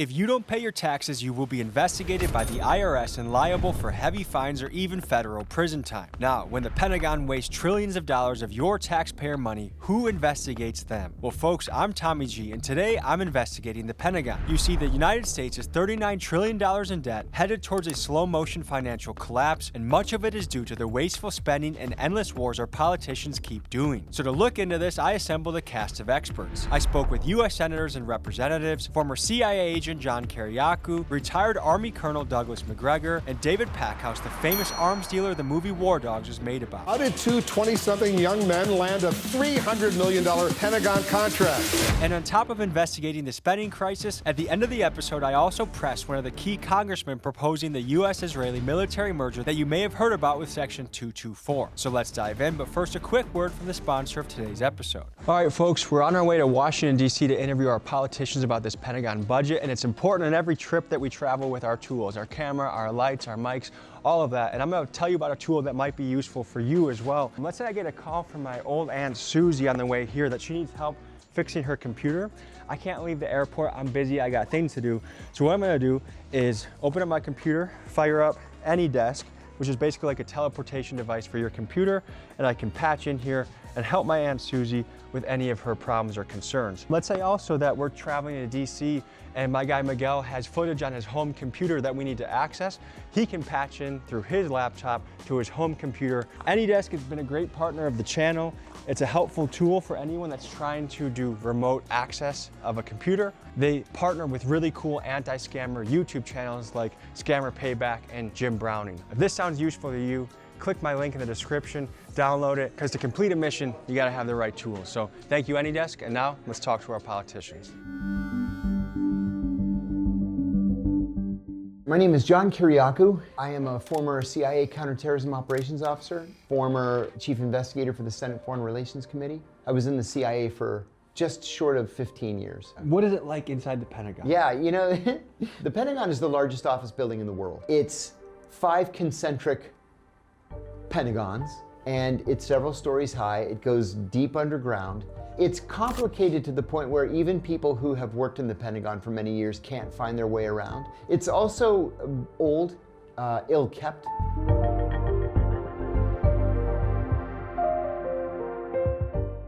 If you don't pay your taxes, you will be investigated by the IRS and liable for heavy fines or even federal prison time. Now, when the Pentagon wastes trillions of dollars of your taxpayer money, who investigates them? Well, folks, I'm Tommy G, and today I'm investigating the Pentagon. You see, the United States is $39 trillion in debt, headed towards a slow-motion financial collapse, and much of it is due to the wasteful spending and endless wars our politicians keep doing. So to look into this, I assembled a cast of experts. I spoke with U.S. senators and representatives, former CIA agent John Kiriakou, retired Army Colonel Douglas MacGregor, and David Packouz, the famous arms dealer the movie War Dogs was made about. How did two 20-something young men land a $300 million Pentagon contract? And on top of investigating the spending crisis, at the end of the episode, I also pressed one of the key congressmen proposing the U.S.-Israeli military merger that you may have heard about with Section 224. So let's dive in, but first a quick word from the sponsor of today's episode. All right, folks, we're on our way to Washington, D.C. to interview our politicians about this Pentagon budget, and it's important on every trip that we travel with our tools, our camera, our lights, our mics, all of that. And I'm going to tell you about a tool that might be useful for you as well. Let's say I get a call from my old Aunt Susie on the way here that she needs help fixing her computer. I can't leave the airport, I'm busy, I got things to do. So what I'm going to do is open up my computer, fire up AnyDesk, which is basically like a teleportation device for your computer, and I can patch in here and help my Aunt Susie with any of her problems or concerns. Let's say also that we're traveling to DC and my guy Miguel has footage on his home computer that we need to access. He can patch in through his laptop to his home computer. AnyDesk has been a great partner of the channel. It's a helpful tool for anyone that's trying to do remote access of a computer. They partner with really cool anti-scammer YouTube channels like Scammer Payback and Jim Browning. If this sounds useful to you, click my link in the description, download it, because to complete a mission, you gotta have the right tools. So thank you, AnyDesk, and now let's talk to our politicians. My name is John Kiriakou. I am a former CIA counterterrorism operations officer, former chief investigator for the Senate Foreign Relations Committee. I was in the CIA for just short of 15 years. What is it like inside the Pentagon? Yeah, you know, the Pentagon is the largest office building in the world. It's 5 concentric Pentagons, and it's several stories high. It goes deep underground. It's complicated to the point where even people who have worked in the Pentagon for many years can't find their way around. It's also old, ill-kept.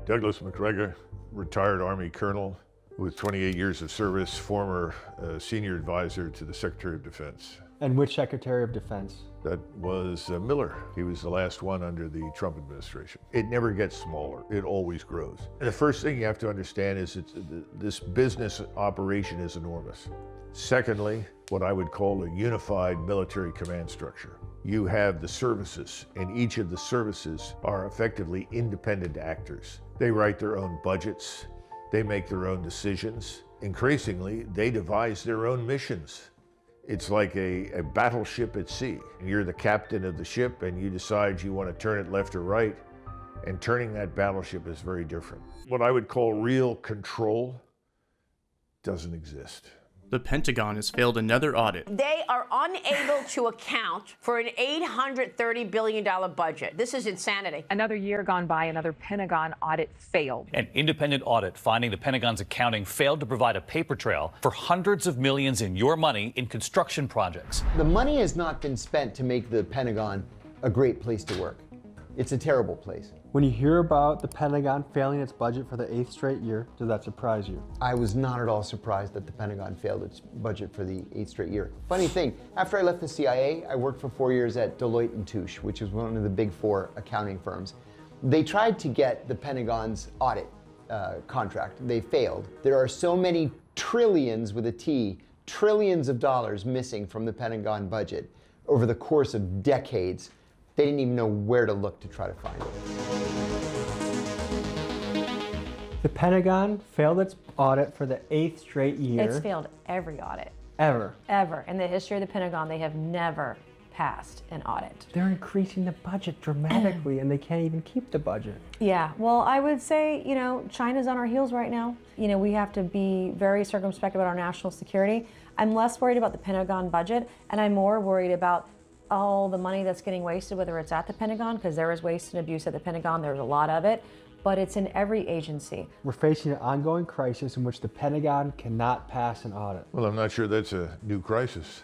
Douglas MacGregor, retired Army Colonel with 28 years of service, former senior advisor to the Secretary of Defense. And which Secretary of Defense? That was Miller. He was the last one under the Trump administration. It never gets smaller. It always grows. And the first thing you have to understand is this business operation is enormous. Secondly, what I would call a unified military command structure. You have the services, and each of the services are effectively independent actors. They write their own budgets. They make their own decisions. Increasingly, they devise their own missions. It's like a battleship at sea. You're the captain of the ship and you decide you want to turn it left or right, and turning that battleship is very different. What I would call real control doesn't exist. The Pentagon has failed another audit. They are unable to account for an $830 billion budget. This is insanity. Another year gone by, another Pentagon audit failed. An independent audit finding the Pentagon's accounting failed to provide a paper trail for hundreds of millions in your money in construction projects. The money has not been spent to make the Pentagon a great place to work. It's a terrible place. When you hear about the Pentagon failing its budget for the 8th straight year, does that surprise you? I was not at all surprised that the Pentagon failed its budget for the 8th straight year. Funny thing, after I left the CIA, I worked for 4 years at Deloitte & Touche, which is one of the big 4 accounting firms. They tried to get the Pentagon's audit contract. They failed. There are so many trillions with a T, trillions of dollars missing from the Pentagon budget over the course of decades. They didn't even know where to look to try to find it. The Pentagon failed its audit for the 8th straight year. It's failed every audit. Ever. Ever. In the history of the Pentagon, they have never passed an audit. They're increasing the budget dramatically and they can't even keep the budget. Yeah, well, I would say, you know, China's on our heels right now. You know, we have to be very circumspect about our national security. I'm less worried about the Pentagon budget, and I'm more worried about all the money that's getting wasted, whether it's at the Pentagon, because there is waste and abuse at the Pentagon, there's a lot of it, but it's in every agency. We're facing an ongoing crisis in which the Pentagon cannot pass an audit. Well, I'm not sure that's a new crisis.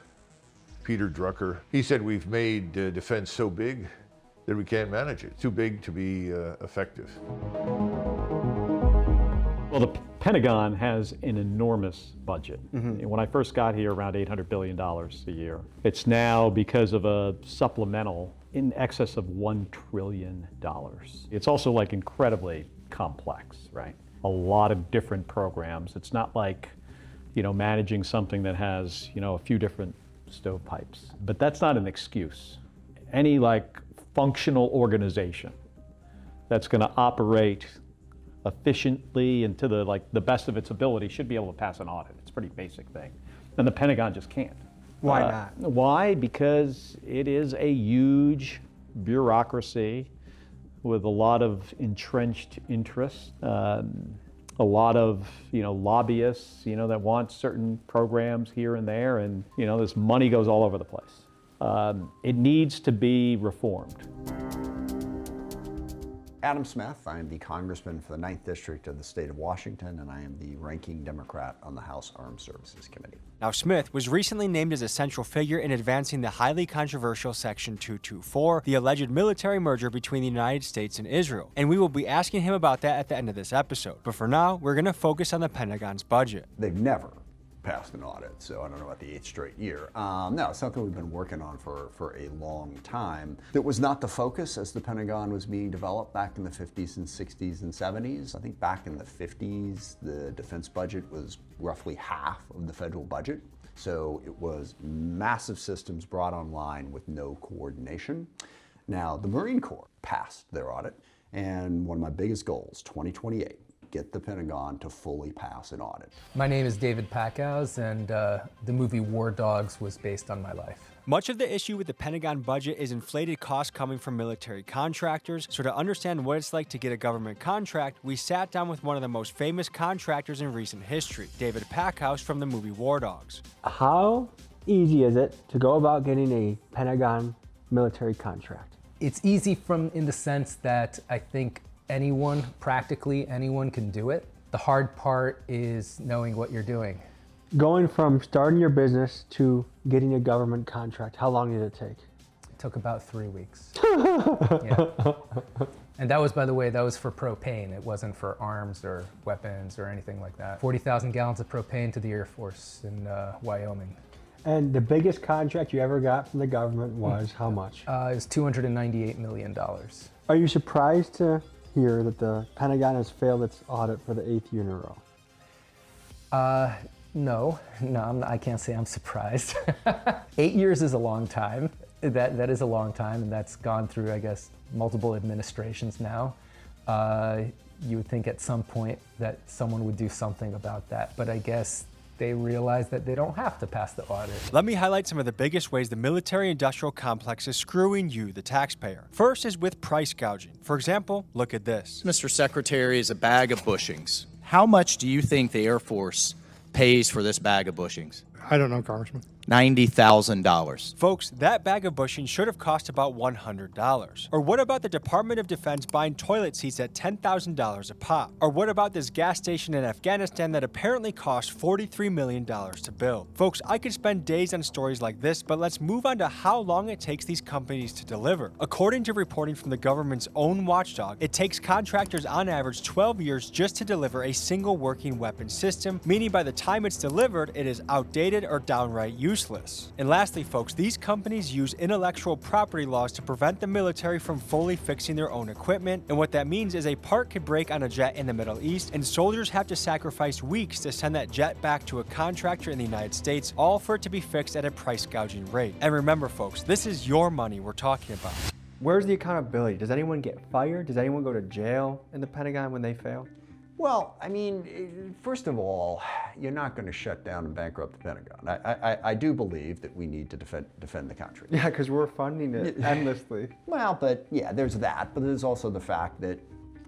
Peter Drucker, he said we've made defense so big that we can't manage it. Too big to be effective. Well, the Pentagon has an enormous budget. When I first got here, around $800 billion a year. It's now, because of a supplemental, in excess of $1 trillion. It's also like incredibly complex, right? A lot of different programs. It's not like, managing something that has, a few different stovepipes. But that's not an excuse. Any functional organization that's going to operate efficiently and to the best of its ability should be able to pass an audit. It's a pretty basic thing. And the Pentagon just can't. Why not? Why? Because it is a huge bureaucracy with a lot of entrenched interests, a lot of lobbyists that want certain programs here and there, and this money goes all over the place. It needs to be reformed. Adam Smith, I am the Congressman for the 9th District of the state of Washington, and I am the ranking Democrat on the House Armed Services Committee. Now, Smith was recently named as a central figure in advancing the highly controversial Section 224, the alleged military merger between the United States and Israel. And we will be asking him about that at the end of this episode. But for now, we're going to focus on the Pentagon's budget. They've never passed an audit, so I don't know about the 8th straight year. No, it's something we've been working on for a long time. That was not the focus as the Pentagon was being developed back in the 50s and 60s and 70s. I think back in the 50s, the defense budget was roughly half of the federal budget. So it was massive systems brought online with no coordination. Now, the Marine Corps passed their audit, and one of my biggest goals, 2028, get the Pentagon to fully pass an audit. My name is David Packouz, and the movie War Dogs was based on my life. Much of the issue with the Pentagon budget is inflated costs coming from military contractors. So to understand what it's like to get a government contract, we sat down with one of the most famous contractors in recent history, David Packouz from the movie War Dogs. How easy is it to go about getting a Pentagon military contract? It's easy in the sense that I think practically anyone can do it. The hard part is knowing what you're doing. Going from starting your business to getting a government contract, how long did it take? It took about 3 weeks. Yeah. And that was, by the way, for propane. It wasn't for arms or weapons or anything like that. 40,000 gallons of propane to the Air Force in Wyoming. And the biggest contract you ever got from the government was how much? It was $298 million. Are you surprised to hear that the Pentagon has failed its audit for the 8th year in a row? No, I can't say I'm surprised. 8 years is a long time. That is a long time, and that's gone through, I guess, multiple administrations now. You would think at some point that someone would do something about that, but I guess they realize that they don't have to pass the audit. Let me highlight some of the biggest ways the military-industrial complex is screwing you, the taxpayer. First is with price gouging. For example, look at this. Mr. Secretary, is a bag of bushings. How much do you think the Air Force pays for this bag of bushings? I don't know, Congressman. $90,000. Folks, that bag of bushings should have cost about $100. Or what about the Department of Defense buying toilet seats at $10,000 a pop? Or what about this gas station in Afghanistan that apparently cost $43 million to build? Folks, I could spend days on stories like this, but let's move on to how long it takes these companies to deliver. According to reporting from the government's own watchdog, it takes contractors on average 12 years just to deliver a single working weapon system, meaning by the time it's delivered, it is outdated or downright useless. And lastly, folks, these companies use intellectual property laws to prevent the military from fully fixing their own equipment. And what that means is a part could break on a jet in the Middle East, and soldiers have to sacrifice weeks to send that jet back to a contractor in the United States, all for it to be fixed at a price gouging rate. And remember, folks, this is your money we're talking about. Where's the accountability? Does anyone get fired? Does anyone go to jail in the Pentagon when they fail? Well, I mean, first of all, you're not going to shut down and bankrupt the Pentagon. I do believe that we need to defend the country. Yeah, because we're funding it endlessly. Well, but yeah, there's that. But there's also the fact that,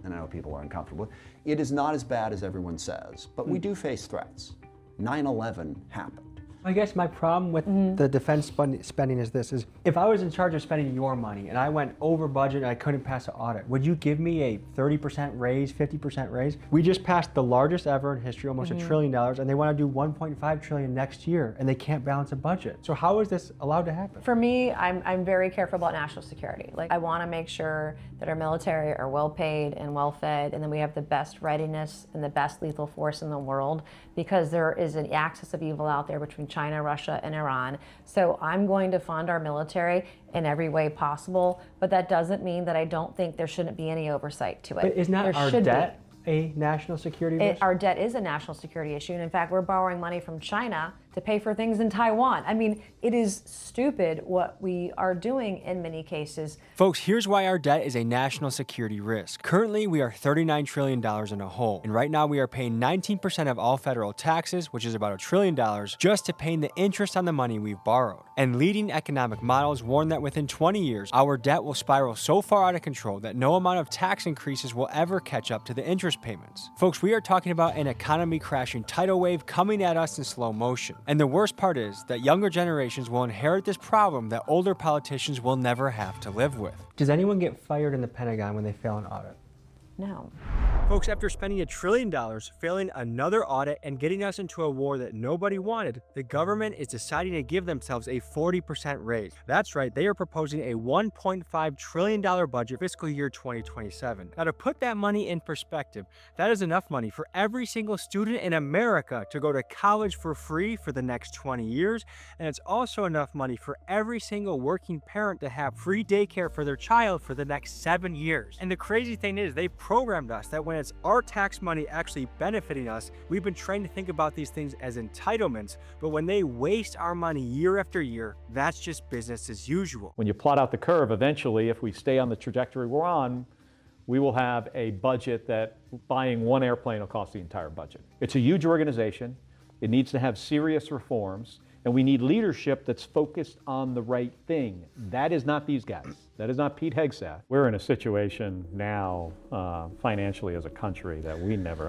and I know people are uncomfortable, it is not as bad as everyone says. But we do face threats. 9/11 happened. I guess my problem with the defense spending is this, is if I was in charge of spending your money and I went over budget and I couldn't pass an audit, would you give me a 30% raise, 50% raise? We just passed the largest ever in history, almost $1 trillion, and they want to do $1.5 trillion next year, and they can't balance a budget. So how is this allowed to happen? For me, I'm very careful about national security. Like, I want to make sure that our military are well paid and well fed, and then we have the best readiness and the best lethal force in the world, because there is an axis of evil out there between China, Russia, and Iran. So I'm going to fund our military in every way possible, but that doesn't mean that I don't think there shouldn't be any oversight to it. But isn't that our debt a national security risk? Our debt is a national security issue, and in fact, we're borrowing money from China to pay for things in Taiwan. I mean, it is stupid what we are doing in many cases. Folks, here's why our debt is a national security risk. Currently, we are $39 trillion in a hole, and right now we are paying 19% of all federal taxes, which is about $1 trillion, just to pay the interest on the money we've borrowed. And leading economic models warn that within 20 years, our debt will spiral so far out of control that no amount of tax increases will ever catch up to the interest payments. Folks, we are talking about an economy crashing tidal wave coming at us in slow motion. And the worst part is that younger generations will inherit this problem that older politicians will never have to live with. Does anyone get fired in the Pentagon when they fail an audit? No. Folks, after spending $1 trillion, failing another audit, and getting us into a war that nobody wanted, the government is deciding to give themselves a 40% raise. That's right, they are proposing a $1.5 trillion budget fiscal year 2027. Now, to put that money in perspective, that is enough money for every single student in America to go to college for free for the next 20 years, and it's also enough money for every single working parent to have free daycare for their child for the next 7 years. And the crazy thing is, they programmed us that when it's our tax money actually benefiting us, we've been trained to think about these things as entitlements, but when they waste our money year after year, that's just business as usual. When you plot out the curve, eventually, if we stay on the trajectory we're on, we will have a budget that buying one airplane will cost the entire budget. It's a huge organization. It needs to have serious reforms, and we need leadership that's focused on the right thing. That is not these guys. That is not Pete Hegseth. We're in a situation now, financially as a country, that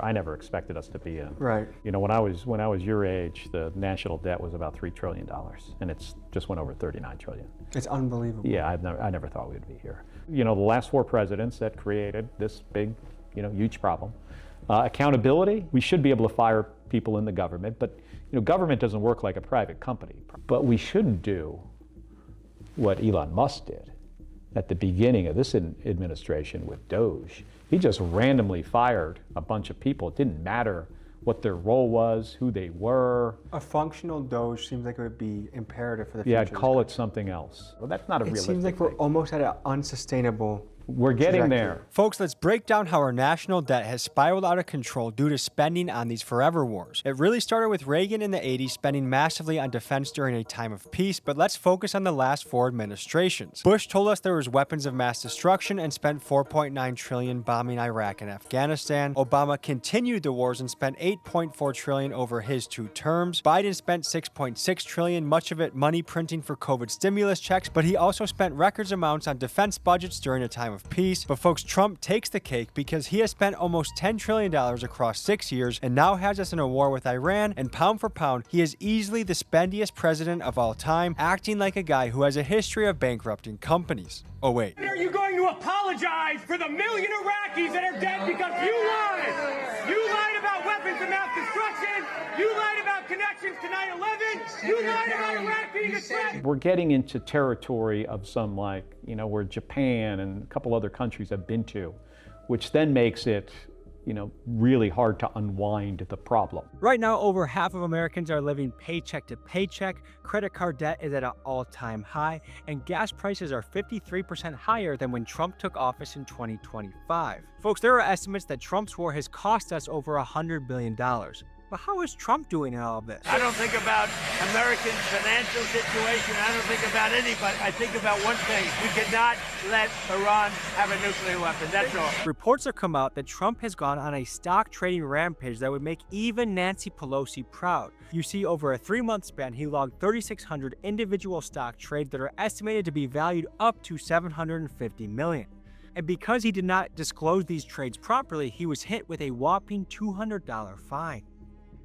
I never expected us to be in. Right. You know, when I was your age, the national debt was about $3 trillion, and it's just went over $39 trillion. It's unbelievable. Yeah, I never thought we'd be here. You know, the last 4 presidents that created this big, huge problem. Accountability, we should be able to fire people in the government, but government doesn't work like a private company. But we shouldn't do what Elon Musk did at the beginning of this administration with Doge. He just randomly fired a bunch of people. It didn't matter what their role was, who they were. A functional Doge seems like it would be imperative for the future. Yeah, I'd call it something else. Well, that's not a realistic thing. It seems like we're almost at an unsustainable We're getting there. Folks, let's break down how our national debt has spiraled out of control due to spending on these forever wars. It really started with Reagan in the 80s spending massively on defense during a time of peace, but let's focus on the last 4 administrations. Bush told us there was weapons of mass destruction and spent $4.9 trillion bombing Iraq and Afghanistan. Obama continued the wars and spent $8.4 trillion over his 2 terms. Biden spent $6.6 trillion, much of it money printing for COVID stimulus checks, but he also spent records amounts on defense budgets during a time of peace. But folks, Trump takes the cake because he has spent almost $10 trillion across 6 years and now has us in a war with Iran, and pound for pound, he is easily the spendiest president of all time, acting like a guy who has a history of bankrupting companies. Oh wait. When are you going to apologize for the million Iraqis that are dead because you lied? You lied about weapons of mass destruction. You lied about connections to 9/11. You lied about Iraq being a threat. We're getting into territory of some where Japan and a couple other countries have been to, which then makes it really hard to unwind the problem. Right now, over half of Americans are living paycheck to paycheck, credit card debt is at an all-time high, and gas prices are 53% higher than when Trump took office in 2025. Folks, there are estimates that Trump's war has cost us over $100 billion. But how is Trump doing in all of this? I don't think about Americans' financial situation. I don't think about anybody. I think about one thing. We cannot let Iran have a nuclear weapon. That's all. Reports have come out that Trump has gone on a stock trading rampage that would make even Nancy Pelosi proud. You see, over a 3-month span, he logged 3,600 individual stock trades that are estimated to be valued up to $750 million. And because he did not disclose these trades properly, he was hit with a whopping $200 fine.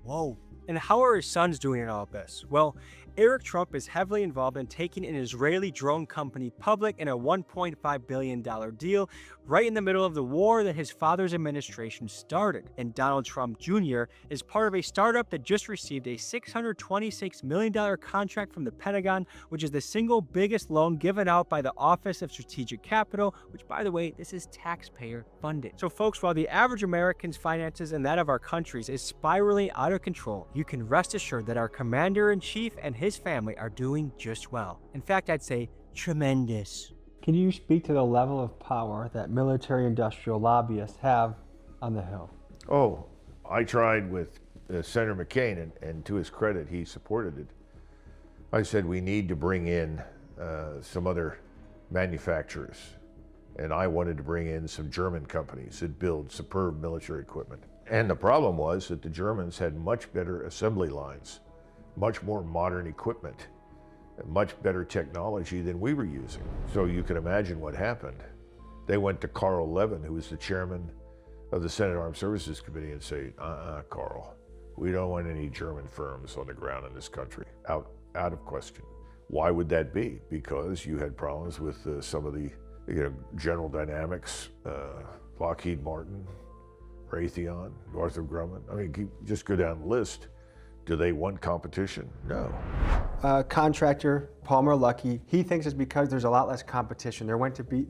Whoa. And how are his sons doing in all of this? Well, Eric Trump is heavily involved in taking an Israeli drone company public in a $1.5 billion deal right in the middle of the war that his father's administration started. And Donald Trump Jr. is part of a startup that just received a $626 million contract from the Pentagon, which is the single biggest loan given out by the Office of Strategic Capital, which, by the way, this is taxpayer funded. So folks, while the average American's finances and that of our countries is spiraling out of control, you can rest assured that our commander-in-chief and his family are doing just well. In fact, I'd say tremendous. Can you speak to the level of power that military-industrial lobbyists have on the Hill? Oh, I tried with Senator McCain, and to his credit, he supported it. I said we need to bring in some other manufacturers, and I wanted to bring in some German companies that build superb military equipment. And the problem was that the Germans had much better assembly lines, much more modern equipment, and much better technology than we were using. So you can imagine what happened. They went to Carl Levin, who was the chairman of the Senate Armed Services Committee, and say, Carl, we don't want any German firms on the ground in this country. Out of question. Why would that be? Because you had problems with some of the General Dynamics, Lockheed Martin, Raytheon, Northrop Grumman. I mean, just go down the list. Do they want competition? No. Contractor Palmer Luckey, he thinks it's because there's a lot less competition. There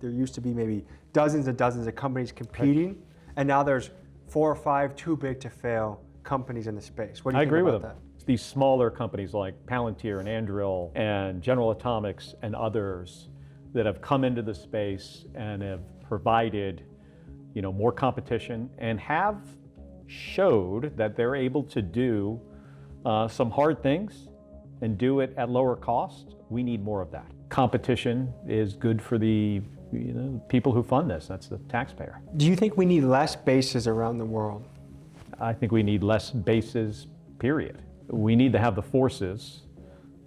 used to be maybe dozens and dozens of companies competing, and now there's 4 or 5 too big to fail companies in the space. What do you think about that? These smaller companies like Palantir and Anduril and General Atomics and others that have come into the space and have provided, more competition and have showed that they're able to do some hard things and do it at lower cost. We need more of that. Competition is good for the people who fund this. That's the taxpayer. Do you think we need less bases around the world? I think we need less bases, period. We need to have the forces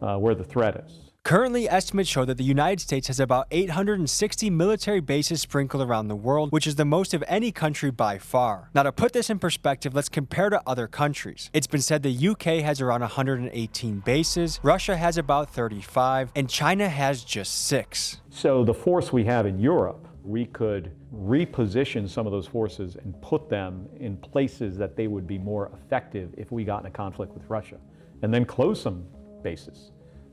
where the threat is. Currently, estimates show that the United States has about 860 military bases sprinkled around the world, which is the most of any country by far. Now, to put this in perspective, let's compare to other countries. It's been said the UK has around 118 bases, Russia has about 35, and China has just 6. So the force we have in Europe, we could reposition some of those forces and put them in places that they would be more effective if we got in a conflict with Russia, and then close some bases.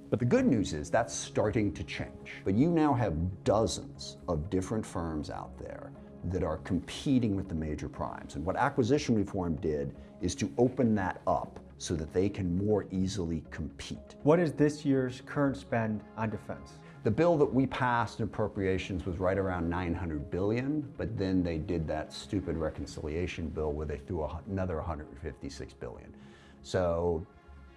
But the good news is that's starting to change. But you now have dozens of different firms out there that are competing with the major primes. And what acquisition reform did is to open that up so that they can more easily compete. What is this year's current spend on defense? The bill that we passed in appropriations was right around $900 billion, but then they did that stupid reconciliation bill where they threw another $156 billion. So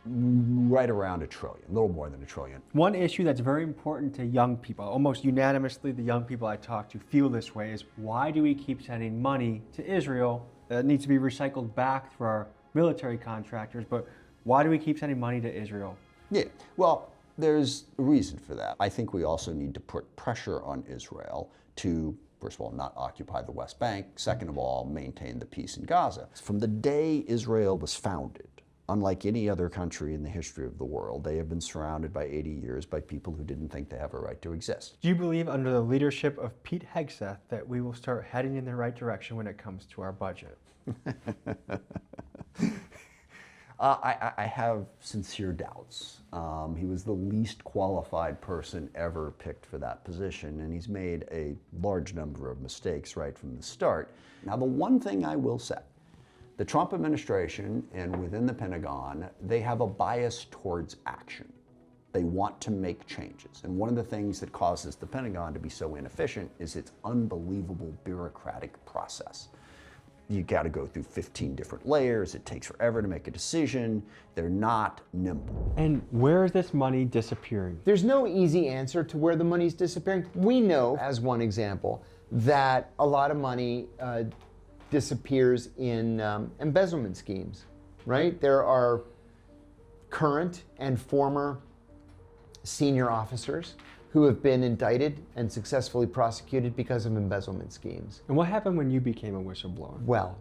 right around $1 trillion, a little more than $1 trillion. One issue that's very important to young people, almost unanimously the young people I talk to feel this way, is why do we keep sending money to Israel that needs to be recycled back through our military contractors, but why do we keep sending money to Israel? Yeah, well, there's a reason for that. I think we also need to put pressure on Israel to, first of all, not occupy the West Bank, second of all, maintain the peace in Gaza. From the day Israel was founded, unlike any other country in the history of the world, they have been surrounded by 80 years by people who didn't think they have a right to exist. Do you believe under the leadership of Pete Hegseth that we will start heading in the right direction when it comes to our budget? I have sincere doubts. He was the least qualified person ever picked for that position, and he's made a large number of mistakes right from the start. Now, the one thing I will say, the Trump administration and within the Pentagon, they have a bias towards action. They want to make changes. And one of the things that causes the Pentagon to be so inefficient is its unbelievable bureaucratic process. You got to go through 15 different layers. It takes forever to make a decision. They're not nimble. And where is this money disappearing? There's no easy answer to where the money's disappearing. We know, as one example, that a lot of money disappears in embezzlement schemes, right? There are current and former senior officers who have been indicted and successfully prosecuted because of embezzlement schemes. And what happened when you became a whistleblower? Well,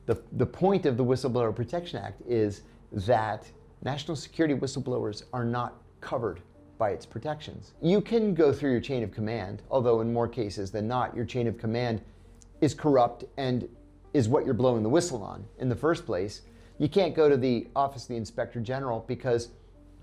the point of the Whistleblower Protection Act is that national security whistleblowers are not covered by its protections. You can go through your chain of command, although in more cases than not, your chain of command is corrupt and is what you're blowing the whistle on in the first place. You can't go to the Office of the Inspector General because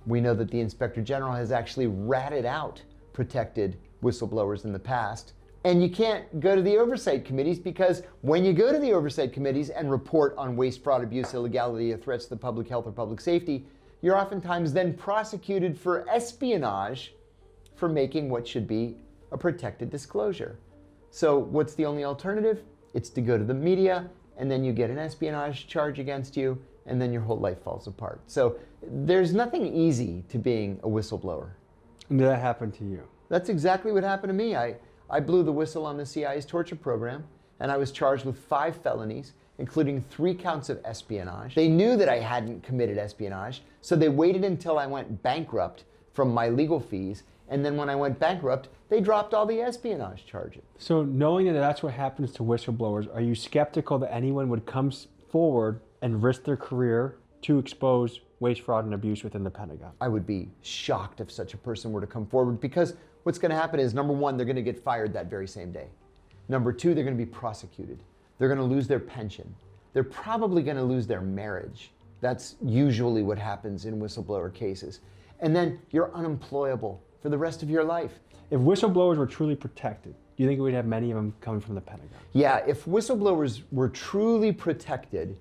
we know that the Inspector General has actually ratted out protected whistleblowers in the past. And you can't go to the oversight committees because when you go to the oversight committees and report on waste, fraud, abuse, illegality, or threats to the public health or public safety, you're oftentimes then prosecuted for espionage for making what should be a protected disclosure. So what's the only alternative? It's to go to the media, and then you get an espionage charge against you, and then your whole life falls apart. So there's nothing easy to being a whistleblower. And did that happen to you? That's exactly what happened to me. I blew the whistle on the CIA's torture program, and I was charged with 5 felonies, including 3 counts of espionage. They knew that I hadn't committed espionage, so they waited until I went bankrupt from my legal fees, and then when I went bankrupt, they dropped all the espionage charges. So knowing that that's what happens to whistleblowers, are you skeptical that anyone would come forward and risk their career to expose waste, fraud, and abuse within the Pentagon? I would be shocked if such a person were to come forward, because what's going to happen is, number one, they're going to get fired that very same day. Number two, they're going to be prosecuted. They're going to lose their pension. They're probably going to lose their marriage. That's usually what happens in whistleblower cases. And then you're unemployable for the rest of your life. If whistleblowers were truly protected, do you think we'd have many of them coming from the Pentagon? Yeah, if whistleblowers were truly protected,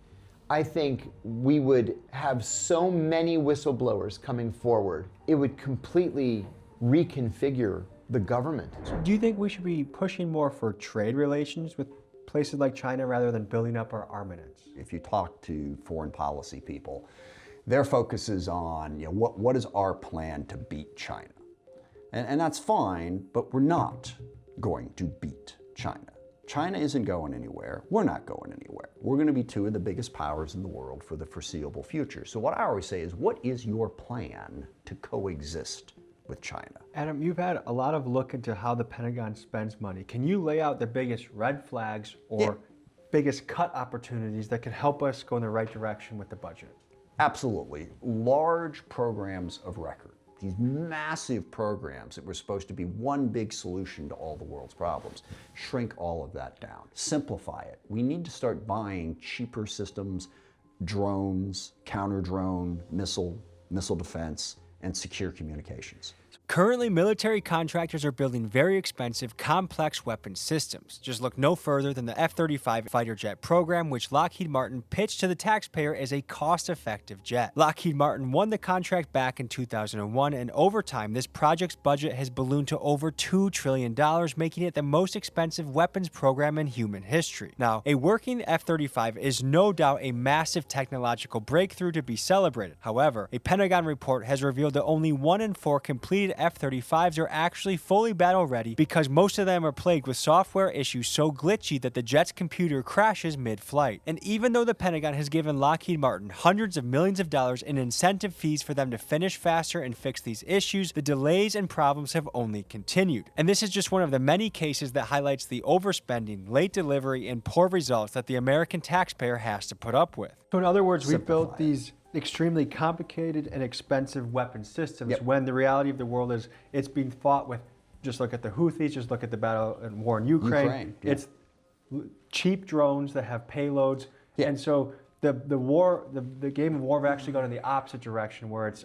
I think we would have so many whistleblowers coming forward, it would completely reconfigure the government. Do you think we should be pushing more for trade relations with places like China rather than building up our armaments? If you talk to foreign policy people, their focus is on, what is our plan to beat China? And that's fine, but we're not going to beat China. China isn't going anywhere. We're not going anywhere. We're going to be 2 of the biggest powers in the world for the foreseeable future. So what I always say is, what is your plan to coexist with China? Adam, you've had a lot of look into how the Pentagon spends money. Can you lay out the biggest red flags or biggest cut opportunities that could help us go in the right direction with the budget? Absolutely. Large programs of record. These massive programs that were supposed to be one big solution to all the world's problems. Shrink all of that down. Simplify it. We need to start buying cheaper systems, drones, counter-drone, missile defense, and secure communications. Currently, military contractors are building very expensive, complex weapon systems. Just look no further than the F-35 fighter jet program, which Lockheed Martin pitched to the taxpayer as a cost-effective jet. Lockheed Martin won the contract back in 2001, and over time, this project's budget has ballooned to over $2 trillion, making it the most expensive weapons program in human history. Now, a working F-35 is no doubt a massive technological breakthrough to be celebrated. However, a Pentagon report has revealed that only 1 in 4 completed F-35s are actually fully battle-ready because most of them are plagued with software issues so glitchy that the jet's computer crashes mid-flight. And even though the Pentagon has given Lockheed Martin hundreds of millions of dollars in incentive fees for them to finish faster and fix these issues, the delays and problems have only continued. And this is just one of the many cases that highlights the overspending, late delivery, and poor results that the American taxpayer has to put up with. So in other words, we built these extremely complicated and expensive weapon systems when the reality of the world is it's being fought with, just look at the Houthis, just look at the battle and war in Ukraine. It's cheap drones that have payloads. And so the game of war have actually gone in the opposite direction, where it's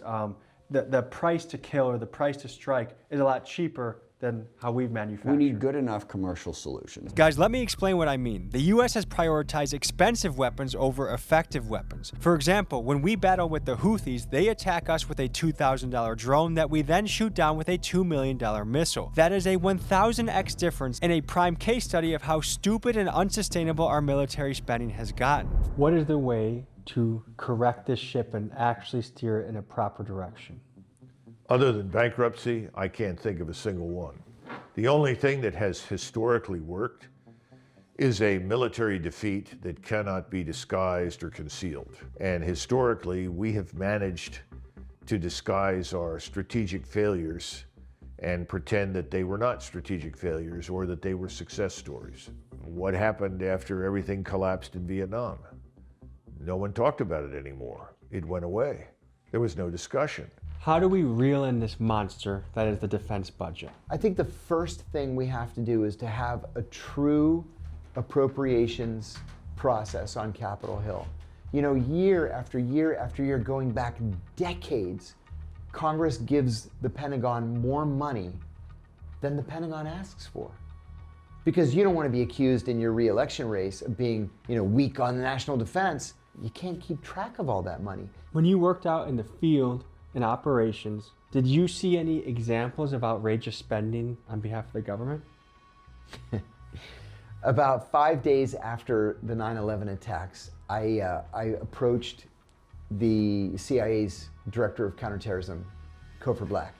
the price to kill or the price to strike is a lot cheaper than how we've manufactured. We need good enough commercial solutions. Guys, let me explain what I mean. The US has prioritized expensive weapons over effective weapons. For example, when we battle with the Houthis, they attack us with a $2,000 drone that we then shoot down with a $2 million missile. That is a 1,000x difference and a prime case study of how stupid and unsustainable our military spending has gotten. What is the way to correct this ship and actually steer it in a proper direction? Other than bankruptcy, I can't think of a single one. The only thing that has historically worked is a military defeat that cannot be disguised or concealed. And historically, we have managed to disguise our strategic failures and pretend that they were not strategic failures or that they were success stories. What happened after everything collapsed in Vietnam? No one talked about it anymore. It went away. There was no discussion. How do we reel in this monster that is the defense budget? I think the first thing we have to do is to have a true appropriations process on Capitol Hill. You know, year after year after year, going back decades, Congress gives the Pentagon more money than the Pentagon asks for. Because you don't want to be accused in your re-election race of being, weak on the national defense. You can't keep track of all that money. When you worked out in the field in operations, did you see any examples of outrageous spending on behalf of the government? About 5 days after the 9/11 attacks, I approached the CIA's director of counterterrorism, Cofer Black,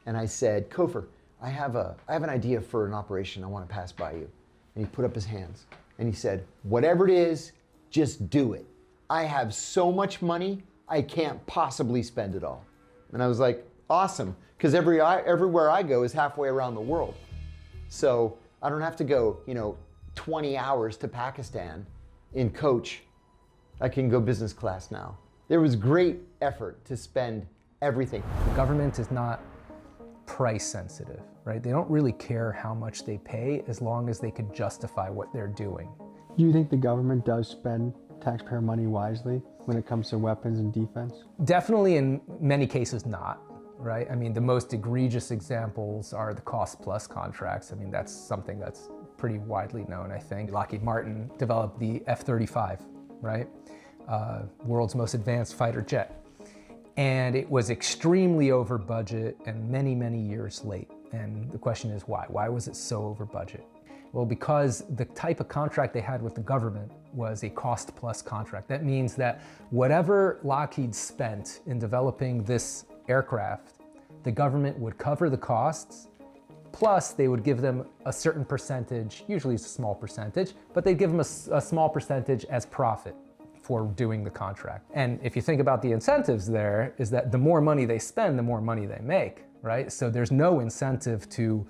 and I said, Cofer, I have an idea for an operation I want to pass by you. And he put up his hands and he said, whatever it is, just do it. I have so much money, I can't possibly spend it all. And I was like, awesome, because everywhere I go is halfway around the world. So I don't have to go, 20 hours to Pakistan in coach. I can go business class now. There was great effort to spend everything. The government is not price sensitive, right? They don't really care how much they pay as long as they can justify what they're doing. Do you think the government does spend taxpayer money wisely when it comes to weapons and defense? Definitely in many cases not, right? I mean, the most egregious examples are the cost plus contracts. I mean, that's something that's pretty widely known, I think. Lockheed Martin developed the F-35, right? World's most advanced fighter jet. And it was extremely over budget and many, many years late. And the question is why? Why was it so over budget? Well, because the type of contract they had with the government was a cost plus contract. That means that whatever Lockheed spent in developing this aircraft, the government would cover the costs, plus they would give them a certain percentage, usually it's a small percentage, but they'd give them a small percentage as profit for doing the contract. And if you think about the incentives there, is that the more money they spend, the more money they make, right? So there's no incentive to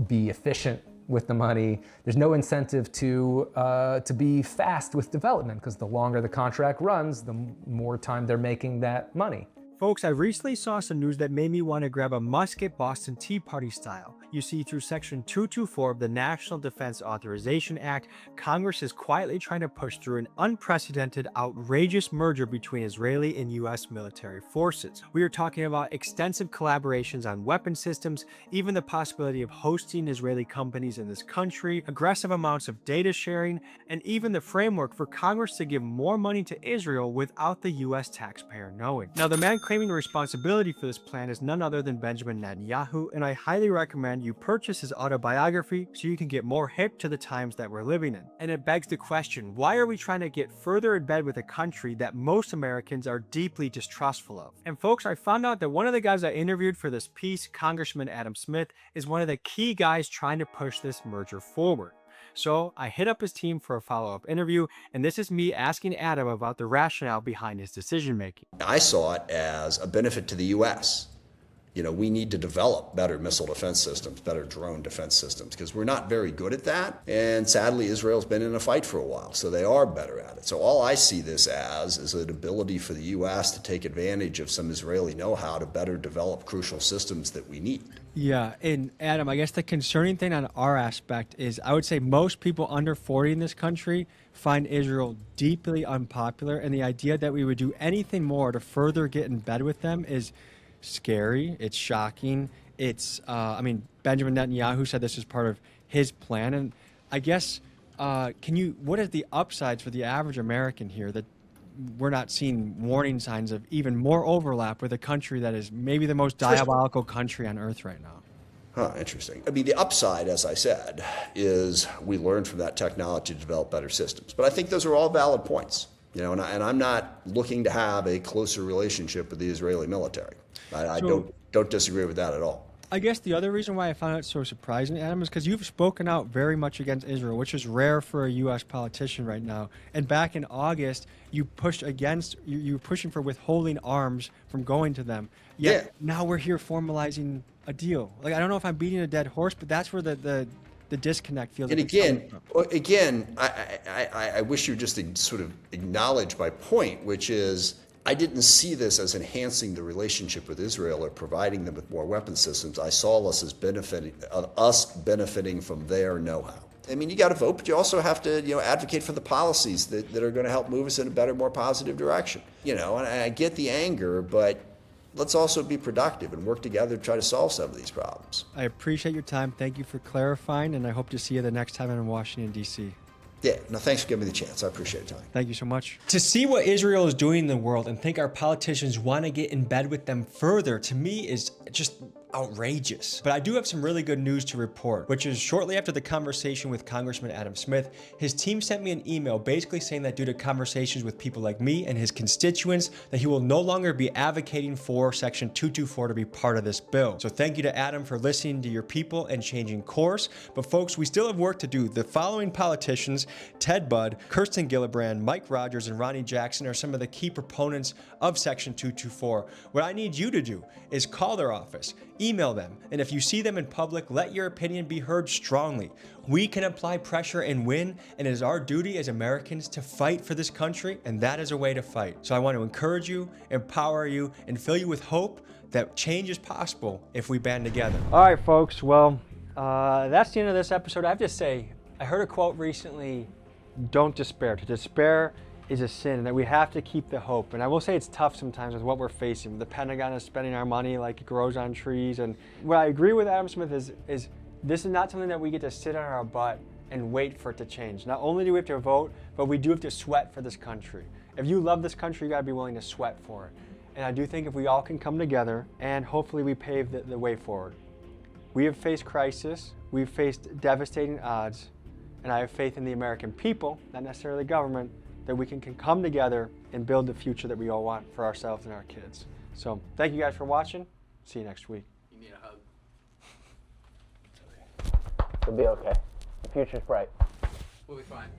be efficient with the money. There's no incentive to be fast with development, because the longer the contract runs, the more time they're making that money. Folks, I recently saw some news that made me want to grab a musket Boston Tea Party style. You see, through Section 224 of the National Defense Authorization Act, Congress is quietly trying to push through an unprecedented, outrageous merger between Israeli and U.S. military forces. We are talking about extensive collaborations on weapon systems, even the possibility of hosting Israeli companies in this country, aggressive amounts of data sharing, and even the framework for Congress to give more money to Israel without the U.S. taxpayer knowing. Now, the man claiming responsibility for this plan is none other than Benjamin Netanyahu, and I highly recommend you purchase his autobiography so you can get more hip to the times that we're living in. And it begs the question, why are we trying to get further in bed with a country that most Americans are deeply distrustful of? And folks, I found out that one of the guys I interviewed for this piece, Congressman Adam Smith, is one of the key guys trying to push this merger forward. So I hit up his team for a follow-up interview, and this is me asking Adam about the rationale behind his decision-making. I saw it as a benefit to the U.S. We need to develop better missile defense systems, better drone defense systems, because we're not very good at that. And sadly, Israel's been in a fight for a while, so they are better at it. So all I see this as is an ability for the U.S. to take advantage of some Israeli know-how to better develop crucial systems that we need. Yeah, and Adam, I guess the concerning thing on our aspect is I would say most people under 40 in this country find Israel deeply unpopular, and the idea that we would do anything more to further get in bed with them is scary. It's shocking. It's, Benjamin Netanyahu said this is part of his plan, and I guess, what are the upsides for the average American here that we're not seeing warning signs of even more overlap with a country that is maybe the most diabolical country on earth right now? Interesting. The upside, as I said, is we learned from that technology to develop better systems. But I think those are all valid points. And I'm not looking to have a closer relationship with the Israeli military. I don't disagree with that at all. I guess the other reason why I found it so surprising, Adam, is because you've spoken out very much against Israel, which is rare for a U.S. politician right now. And back in August, you pushed against, you were pushing for withholding arms from going to them. Yet now we're here formalizing a deal. I don't know if I'm beating a dead horse, but that's where the the disconnect feels. And like again, I wish you would just sort of acknowledge my point, which is I didn't see this as enhancing the relationship with Israel or providing them with more weapon systems. I saw us as benefiting from their know-how. I mean, you got to vote, but you also have to, advocate for the policies that are going to help move us in a better, more positive direction. And I get the anger, but let's also be productive and work together to try to solve some of these problems. I appreciate your time. Thank you for clarifying, and I hope to see you the next time I'm in Washington, D.C. Yeah, no, thanks for giving me the chance. I appreciate it, Tony. Thank you so much. To see what Israel is doing in the world and think our politicians want to get in bed with them further, to me, is just outrageous. But I do have some really good news to report, which is shortly after the conversation with Congressman Adam Smith, his team sent me an email basically saying that due to conversations with people like me and his constituents, that he will no longer be advocating for Section 224 to be part of this bill. So thank you to Adam for listening to your people and changing course. But folks, we still have work to do. The following politicians, Ted Budd, Kirsten Gilibrand, Mike Rogers, and Ronny Jackson are some of the key proponents of Section 224. What I need you to do is call their office, email them, and if you see them in public, let your opinion be heard strongly. We can apply pressure and win, and it is our duty as Americans to fight for this country, and that is a way to fight. So I want to encourage you, empower you, and fill you with hope that change is possible if we band together. All right, folks, well, that's the end of this episode. I have to say, I heard a quote recently, don't despair. To despair is a sin, and that we have to keep the hope. And I will say it's tough sometimes with what we're facing. The Pentagon is spending our money like it grows on trees. And what I agree with Adam Smith is this is not something that we get to sit on our butt and wait for it to change. Not only do we have to vote, but we do have to sweat for this country. If you love this country, you gotta be willing to sweat for it. And I do think if we all can come together and hopefully we pave the way forward. We have faced crisis, we've faced devastating odds, and I have faith in the American people, not necessarily the government, that we can come together and build the future that we all want for ourselves and our kids. So thank you guys for watching. See you next week. You need a hug. It'll be okay. The future's bright. We'll be fine.